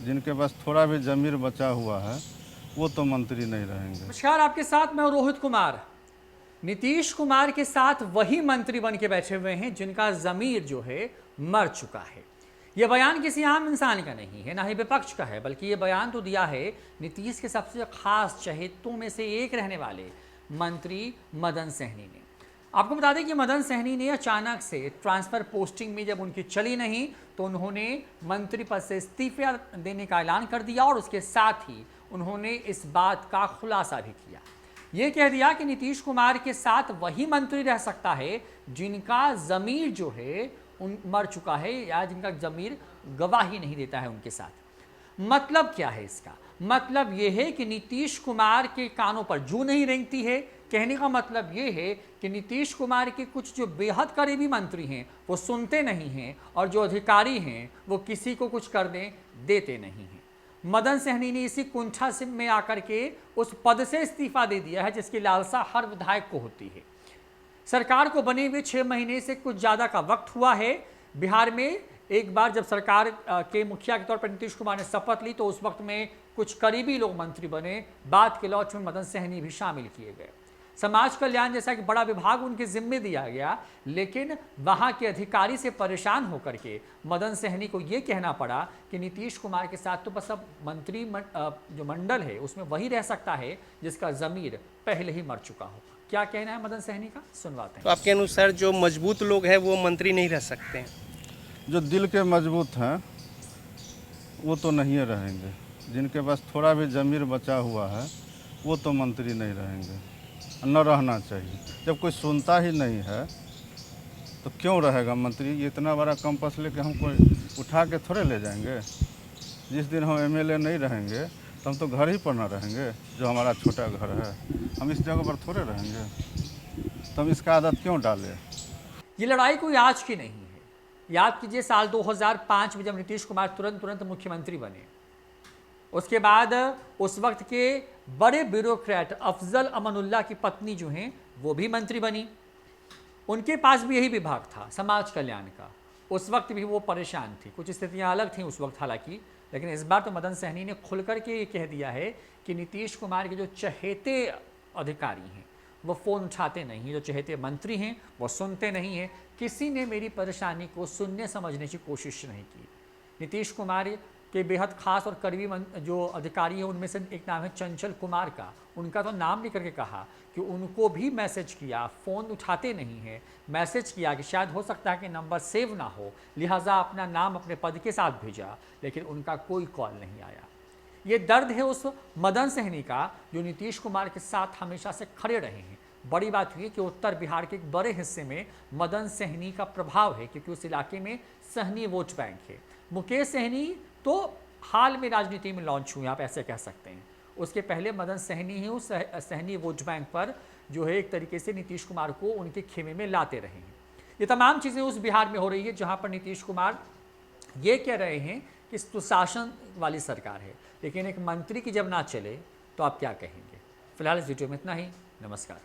जिनके पास थोड़ा भी ज़मीर बचा हुआ है वो तो मंत्री नहीं रहेंगे। नमस्कार, आपके साथ मैं रोहित कुमार। नीतीश कुमार के साथ वही मंत्री बन के बैठे हुए हैं जिनका जमीर जो है मर चुका है। यह बयान किसी आम इंसान का नहीं है, ना ही विपक्ष का है, बल्कि यह बयान तो दिया है नीतीश के सबसे खास चहेतों में से एक रहने वाले मंत्री मदन सहनी ने। आपको बता दें कि मदन सहनी ने अचानक से ट्रांसफर पोस्टिंग में जब उनकी चली नहीं तो उन्होंने मंत्री पद से इस्तीफा देने का ऐलान कर दिया और उसके साथ ही उन्होंने इस बात का खुलासा भी किया। ये कह दिया कि नीतीश कुमार के साथ वही मंत्री रह सकता है जिनका जमीर जो है मर चुका है या जिनका जमीर गवाही नहीं देता है उनके साथ। मतलब क्या है इसका? मतलब यह है कि नीतीश कुमार के कानों पर जू नहीं रेंगती है। कहने का मतलब यह है कि नीतीश कुमार के कुछ जो बेहद करीबी मंत्री हैं वो सुनते नहीं हैं और जो अधिकारी हैं वो किसी को कुछ करने देते नहीं हैं। मदन सहनी ने इसी कुंठा से में आकर के उस पद से इस्तीफा दे दिया है जिसकी लालसा हर विधायक को होती है। सरकार को बने हुए 6 महीने से कुछ ज़्यादा का वक्त हुआ है। बिहार में एक बार जब सरकार के मुखिया के तौर पर नीतीश कुमार ने शपथ ली तो उस वक्त में कुछ करीबी लोग मंत्री बने। बाद के लॉन्च में मदन सहनी भी शामिल किए गए। समाज कल्याण जैसा एक बड़ा विभाग उनके जिम्मे दिया गया, लेकिन वहां के अधिकारी से परेशान होकर के मदन सहनी को यह कहना पड़ा कि नीतीश कुमार के साथ तो बस अब मंत्री जो मंडल है उसमें वही रह सकता है जिसका जमीर पहले ही मर चुका हो। क्या कहना है मदन सहनी का, सुनवाते हैं। तो आपके अनुसार जो मजबूत लोग हैं वो मंत्री नहीं रह सकते हैं? जो दिल के मजबूत हैं वो तो नहीं रहेंगे। जिनके पास थोड़ा भी ज़मीर बचा हुआ है वो तो मंत्री नहीं रहेंगे, न रहना चाहिए। जब कोई सुनता ही नहीं है तो क्यों रहेगा मंत्री? ये इतना बड़ा कंपस लेके हम कोई उठा के थोड़े ले जाएंगे। जिस दिन हम एमएलए नहीं रहेंगे तो हम तो घर ही पर ना रहेंगे। जो हमारा छोटा घर है हम इस जगह पर थोड़े रहेंगे, तो हम इसका आदत क्यों डालें? ये लड़ाई कोई आज की नहीं है। याद कीजिए साल 2005 में जब नीतीश कुमार तुरंत मुख्यमंत्री बने, उसके बाद उस वक्त के बड़े ब्यूरोक्रेट अफजल अमनुल्लाह की पत्नी जो हैं वो भी मंत्री बनी। उनके पास भी यही विभाग था समाज कल्याण का। उस वक्त भी वो परेशान थी, कुछ स्थितियां अलग थीं उस वक्त हालांकि, लेकिन इस बार तो मदन सहनी ने खुल करके ये कह दिया है कि नीतीश कुमार के जो चहेते अधिकारी हैं वो फ़ोन उठाते नहीं, जो चहेते मंत्री हैं वो सुनते नहीं हैं। किसी ने मेरी परेशानी को सुनने समझने की कोशिश नहीं की। नीतीश कुमार के बेहद खास और करीबी जो अधिकारी हैं उनमें से एक नाम है चंचल कुमार का। उनका तो नाम लेकर के कहा कि उनको भी मैसेज किया, फ़ोन उठाते नहीं हैं। मैसेज किया कि शायद हो सकता है कि नंबर सेव ना हो, लिहाजा अपना नाम अपने पद के साथ भेजा, लेकिन उनका कोई कॉल नहीं आया। ये दर्द है उस मदन सहनी का जो नीतीश कुमार के साथ हमेशा से खड़े रहे हैं। बड़ी बात हुई कि उत्तर बिहार के एक बड़े हिस्से में मदन सहनी का प्रभाव है क्योंकि उस इलाके में सहनी वोट बैंक है। मुकेश सहनी तो हाल में राजनीति में लॉन्च हुए, आप ऐसे कह सकते हैं। उसके पहले मदन सहनी ही उस सहनी वोट बैंक पर जो है एक तरीके से नीतीश कुमार को उनके खेमे में लाते रहे हैं। ये तमाम चीज़ें उस बिहार में हो रही है जहाँ पर नीतीश कुमार ये कह रहे हैं कि सुशासन वाली सरकार है, लेकिन एक मंत्री की जब ना चले तो आप क्या कहेंगे। फिलहाल इस वीडियो में इतना ही। नमस्कार।